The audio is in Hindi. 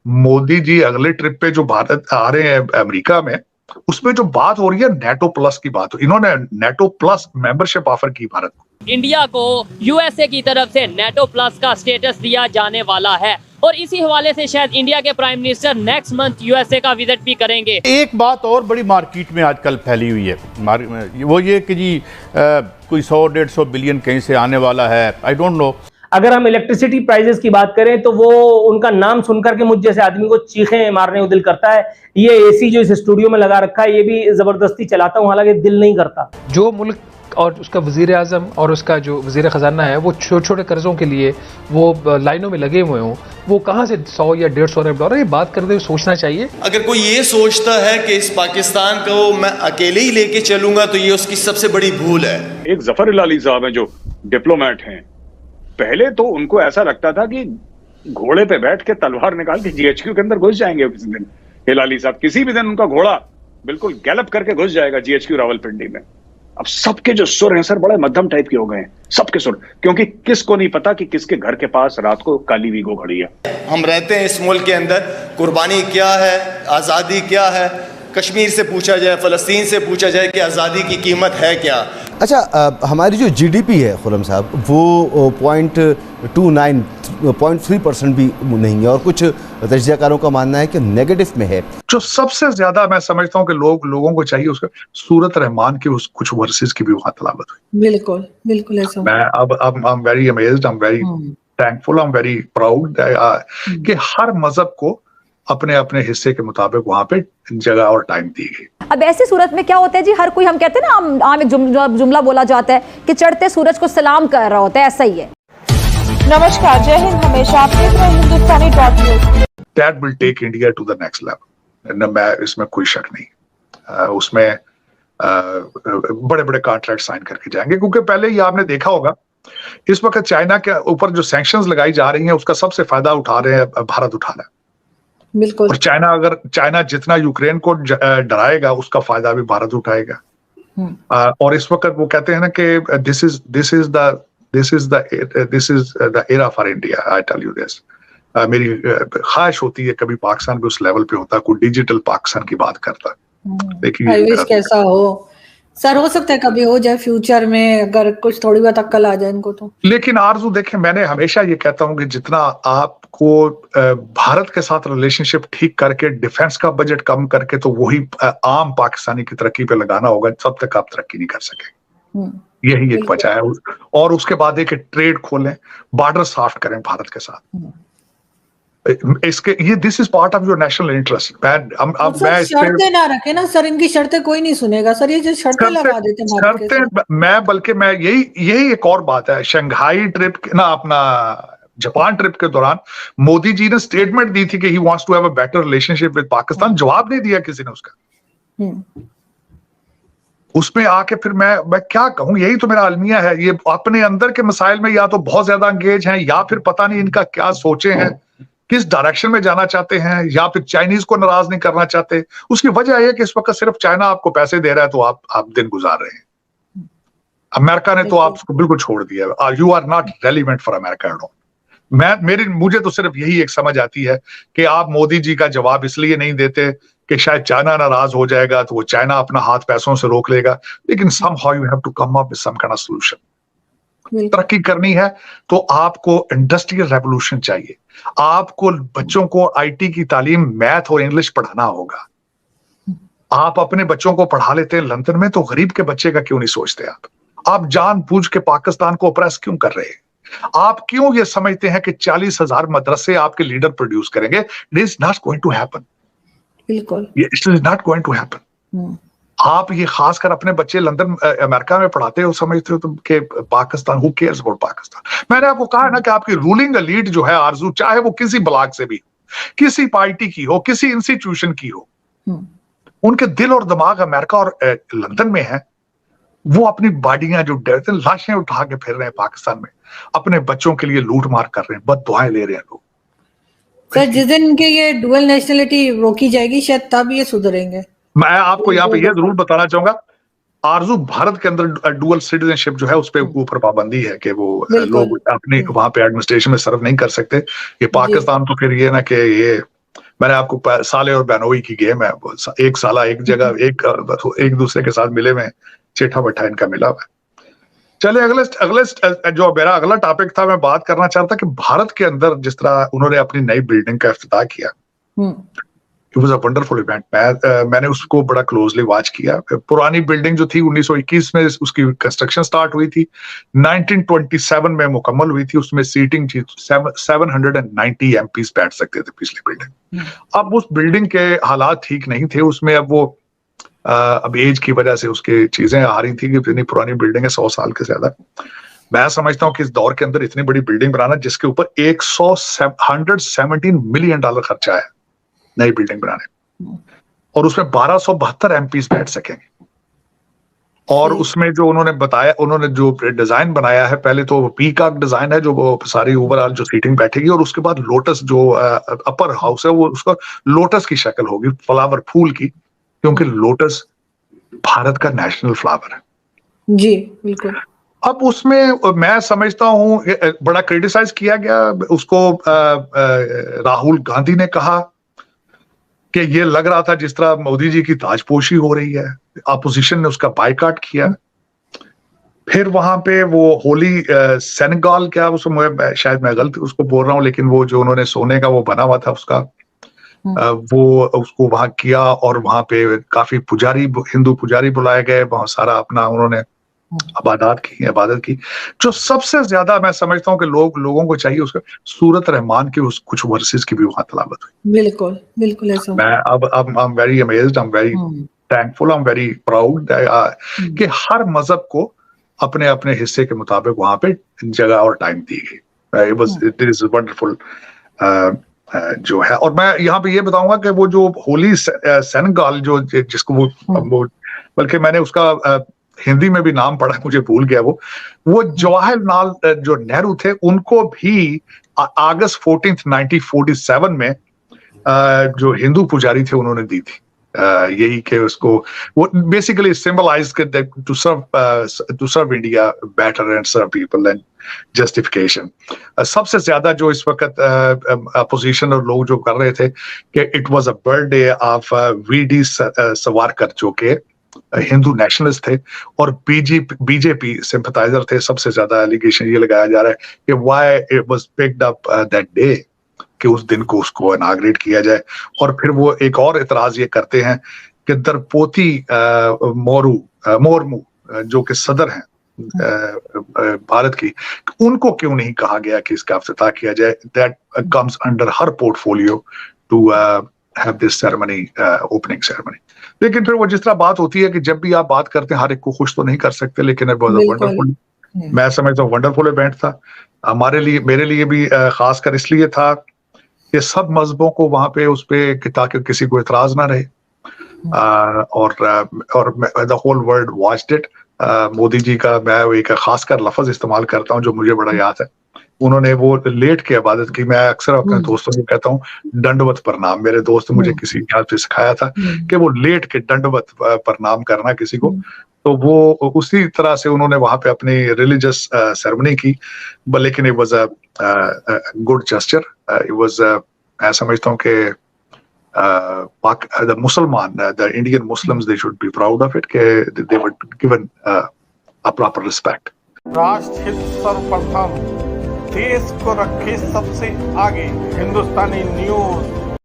मोदी जी अगले ट्रिप पे जो भारत आ रहे हैं अमेरिका में, उसमें जो बात हो रही है नेटो प्लस की बात हो, इन्होंने नेटो प्लस मेंबरशिप ऑफर की भारत को। इंडिया को यूएसए की तरफ से नेटो प्लस का स्टेटस दिया जाने वाला है और इसी हवाले से शायद इंडिया के prime minister next month USA का विजिट भी करेंगे। एक बात और बड़ी मार्केट में आजकल फैली हुई है, वो ये कि जी कोई 100-150 बिलियन कहीं से आने वाला है, आई डोंट नो। अगर हम इलेक्ट्रिसिटी प्राइसेस की बात करें तो वो उनका नाम सुनकर के मुझ जैसे आदमी को चीखें मारने को दिल करता है। ये एसी जो इस स्टूडियो में लगा रखा है ये भी जबरदस्ती चलाता हूं, हालांकि दिल नहीं करता। जो मुल्क और उसका वज़ीर आज़म और उसका जो वज़ीर ख़जाना है वो छोटे छोटे कर्ज़ों के लिए वो लाइनों में लगे हुए हों, वो कहाँ से 100 या 150 अरब डॉलर, ये बात करते हुए सोचना चाहिए। अगर कोई ये सोचता है कि इस पाकिस्तान को मैं अकेले ही लेके चलूंगा तो ये उसकी सबसे बड़ी भूल है। एक जफर इलाली साहब हैं जो डिप्लोमेट हैं, पहले तो उनको ऐसा लगता था कि घोड़े पे बैठ के तलवार निकाल के जीएचक्यू के अंदर घुस जाएंगे किसी दिन। इलाली साहब किसी भी दिन उनका घोड़ा बिल्कुल गैलप करके घुस जाएगा जीएचक्यू रावलपिंडी में। अब सबके जो सुर हैं सर बड़े मध्यम टाइप के हो गए हैं, सबके सुर, क्योंकि किसको नहीं पता कि किसके घर के पास रात को काली वीगो खड़ी है। हम रहते हैं इस मुल्क के अंदर, कुर्बानी क्या है, आज़ादी क्या है, कश्मीर से पूछा जाए, फ़लस्तीन से पूछा जाए कि आज़ादी की कीमत है क्या। अच्छा, हमारी जो जीडीपी है खुर्रम साहब वो 0.3% भी नहीं है और कुछ तजज़ियाकारों का मानना है कि नेगेटिव में है। जो सबसे ज्यादा मैं समझता हूँ कि लोगों को चाहिए उसका सूरत रहमान की उस कुछ वर्सेस की भी वहां तलावत हुई। बिल्कुल बिल्कुल ऐसा। मैं अब I am very amazed, I am very thankful, I am very proud कि हर मजहब को अपने अपने हिस्से के मुताबिक वहां पे जगह और टाइम दी गई। अब ऐसी सूरत में क्या होता है जी, हर कोई, हम कहते हैं ना, आम एक जुमला बोला जाता है कि चढ़ते सूरज को सलाम कर रहा होता है, ऐसा ही है। नमस्कार, जय हिंद, हमेशा आप देख रहे हैं हिंदुस्तानी.न्यूज़। That will take India to the next level, मैं इसमें कोई शक नहीं। उसमें बड़े बड़े कॉन्ट्रैक्ट साइन करके जाएंगे, क्योंकि पहले ही आपने देखा होगा इस वक्त चाइना के ऊपर जो सैंक्शंस लगाई जा रही हैं उसका सबसे फायदा उठा रहे हैं भारत उठा रहा है। बिल्कुल। और चाइना जितना यूक्रेन को डराएगा उसका फायदा भी भारत उठाएगा। और इस वक्त वो कहते हैं ना कि this is the era for India, I tell you this. मेरी ख्वाहिश होती है कभी पाकिस्तान भी उस लेवल पे होता, कोई डिजिटल पाकिस्तान की बात करता। देखिए कैसा हो सर, हो सकता है कभी हो जाए फ्यूचर में, अगर कुछ थोड़ी बहुत अक्ल आ जाए इनको तो। लेकिन आरजू देखें, मैंने हमेशा ये कहता हूं कि जितना आपको भारत के साथ रिलेशनशिप ठीक करके डिफेंस का बजट कम करके तो वही आम पाकिस्तानी की तरक्की पे लगाना होगा, तब तक आप तरक्की नहीं कर सकेंगे। यही एक वजह है। और उसके बाद एक ट्रेड खोलें, बॉर्डर सॉफ्ट करें भारत के साथ। इसके ये this is part of your national interest. शर्तें ना रखे ना सर, इनकी शर्तें कोई नहीं सुनेगा सर, ये जो शर्तें लगा देते हैं बल्कि मैं यही एक और बात है, शंघाई ट्रिप ना, अपना जापान ट्रिप के दौरान मोदी जी ने स्टेटमेंट दी थी कि he wants to have a better relationship with Pakistan. जवाब नहीं दिया किसी ने उसका। उसमें आके फिर मैं क्या कहूं, यही तो मेरा अलमिया है। ये अपने अंदर के मसाइल में या तो बहुत ज्यादा एंगेज हैं, या फिर पता नहीं इनका क्या सोचे हैं, किस डायरेक्शन में जाना चाहते हैं, या फिर चाइनीज को नाराज नहीं करना चाहते। उसकी वजह यह है कि इस वक्त सिर्फ चाइना आपको पैसे दे रहा है तो आप दिन गुजार रहे हैं। अमेरिका ने तो आपको बिल्कुल छोड़ दिया। You are not relevant for America. मुझे तो सिर्फ यही एक समझ आती है कि आप मोदी जी का जवाब इसलिए नहीं देते कि शायद चाइना नाराज हो जाएगा तो वो चाइना अपना हाथ पैसों से रोक लेगा, लेकिन somehow you have to come up with some kind of solution। तरक्की करनी है तो आपको इंडस्ट्रियल रेवोल्यूशन चाहिए, आपको बच्चों को आईटी की तालीम, मैथ और इंग्लिश पढ़ाना होगा। आप अपने बच्चों को पढ़ा लेते हैं लंदन में, तो गरीब के बच्चे का क्यों नहीं सोचते आप जानबूझ के पाकिस्तान को ऑप्रेस क्यों कर रहे हैं? आप क्यों ये समझते हैं कि 40,000 मदरसे आपके लीडर प्रोड्यूस करेंगे? It is not going to happen. बिल्कुल, it is not going to happen. आप ये खासकर अपने बच्चे लंदन अमेरिका में पढ़ाते हो, समझते हो तुम कि Pakistan, who cares about Pakistan. मैंने आपको कहा ना कि आपकी रूलिंग एलीट जो है आरजू, चाहे वो किसी ब्लॉक से भी हो, किसी पार्टी की हो, किसी इंस्टीट्यूशन की हो, उनके दिल और दिमाग अमेरिका और लंदन में है। वो अपनी बॉडियां जो लाशें उठा के फिर रहे हैं पाकिस्तान में, अपने बच्चों के लिए लूट मार कर रहे हैं, बद दुआएं ले रहे हैं लोग। सर जिस दिन इनके ये डुअल नेशनलिटी रोकी जाएगी शायद तब ये सुधरेंगे। मैं आपको यहाँ पे ये जरूर बताना चाहूंगा आरजू, भारत के अंदर डुअल सिटीजनशिप जो है उस पर ऊपर पाबंदी है कि वो लोग अपने वहां पे एडमिनिस्ट्रेशन में सर्व नहीं कर सकते। ये पाकिस्तान तो फिर ये ना कि ये मैंने आपको साले और बहनोई की गेम है, एक साला एक जगह एक दूसरे के साथ मिले में चिट्ठा बैठा इनका मिला हुआ। चले अगले जो मेरा अगला टॉपिक था, मैं बात करना चाहता कि भारत के अंदर जिस तरह उन्होंने अपनी नई बिल्डिंग का इफ्तिताह किया, it was a wonderful event. मैंने उसको बड़ा क्लोजली वॉच किया। पुरानी बिल्डिंग जो थी 1921 में उसकी कंस्ट्रक्शन स्टार्ट हुई थी, 1927 में मुकम्मल हुई थी। उसमें सीटिंग 790 एमपीज बैठ सकते थे पिछली बिल्डिंग। अब उस बिल्डिंग के हालात ठीक नहीं थे, उसमें अब वो अब एज की वजह से उसकी चीजें आ रही थी कि इतनी पुरानी बिल्डिंग है, 100 साल के ज्यादा। मैं समझता हूँ कि इस दौर के अंदर इतनी बड़ी बिल्डिंग बनाना जिसके ऊपर 117 मिलियन डॉलर खर्चा है नई बिल्डिंग बनाने, और उसमें 1272 एमपीज बैठ सकेंगे। और उसमें जो उन्होंने बताया, उन्होंने जो डिजाइन बनाया है, पहले तो पीकॉक डिजाइन है जो वो सारी ओवरऑल जो सीटिंग बैठेगी, और उसके बाद लोटस जो अपर हाउस है वो उसका लोटस की शक्ल होगी, फ्लावर फूल की, क्योंकि लोटस भारत का नेशनल फ्लावर है। जी बिल्कुल। अब उसमें मैं समझता हूँ बड़ा क्रिटिसाइज किया गया उसको। राहुल गांधी ने कहा कि ये लग रहा था जिस तरह मोदी जी की ताजपोशी हो रही है, अपोजिशन ने उसका बायकॉट किया। फिर वहां पे वो होली सेनेगल, क्या उसको शायद मैं गलत उसको बोल रहा हूँ, लेकिन वो जो उन्होंने सोने का वो बना हुआ था उसका, वो उसको वहां किया, और वहां पे काफी पुजारी, हिंदू पुजारी बुलाए गए, बहुत सारा अपना उन्होंने इबादत की। जो सबसे ज्यादा मैं समझता हूँ कि लोगों को चाहिए उसका सूरत रहमान के उस कुछ वर्सेस की भी वहां तलावत हुई। बिल्कुल बिल्कुल ऐसा। मैं अब I am very amazed, I am very thankful, I am very proud कि हर मजहब को अपने अपने हिस्से के मुताबिक वहां पे जगह और टाइम दी गई। इट इज वंडरफुल जो है। और मैं यहाँ पे ये बताऊंगा कि वो जो होली सेनेगल जो जिसको वो बल्कि मैंने उसका हिंदी में भी नाम पढ़ा, मुझे भूल गया वो जवाहरलाल जो नेहरू थे, उनको भी अगस्त 14 1947 में जो हिंदू पुजारी थे उन्होंने दी थी। यही कि उसको वो basically symbolise to serve India better and serve people and justification. सबसे ज्यादा जो इस वक्त अपोजिशन और लोग जो कर रहे थे कि it was a birthday of VD Savarkar, जो के हिंदू नेशनलिस्ट थे और बीजेपी सिंपथाइजर थे। सबसे ज्यादा एलिगेशन ये लगाया जा रहा है कि why it was picked up that day, कि उस दिन को उसको इनाग्रेट किया जाए। और फिर वो एक और इतराज ये करते हैं कि द्रौपदी मुर्मू जो कि सदर हैं भारत की, उनको क्यों नहीं कहा गया कि इसका इफ्तिताह किया जाए। That comes under her portfolio to have this ceremony, opening ceremony. लेकिन फिर वो जिस तरह बात होती है कि जब भी आप बात करते हैं हर एक को खुश तो नहीं कर सकते, लेकिन वंडरफुल, मैं समझता हूँ वंडरफुल इवेंट था हमारे लिए, मेरे लिए भी खासकर इसलिए था कि सब मजहबों को वहां पे उस पे ताकि किसी को इतराज ना रहे, और the whole world watched it. Modi ji का मैं एक खासकर लफ्ज इस्तेमाल करता हूँ जो मुझे बड़ा याद है, उन्होंने वो लेट के इबादत की। मैं अक्सर अपने दोस्तों को कहता हूँ दंडवत प्रणाम, मेरे दोस्त मुझे किसी याद से सिखाया था कि वो लेट के दंडवत प्रणाम करना किसी को, तो वो उसी तरह से उन्होंने वहां पे अपनी रिलीजियस सेरेमनी की। लेकिन it was a good gesture, it was, मैं समझता हूँ कि द मुसलमान, the Indian Muslims, they should be proud of it कि they were given a proper respect. राष्ट्रहित सर्वप्रथम, देश को रखे सबसे आगे। हिंदुस्तानी न्यूज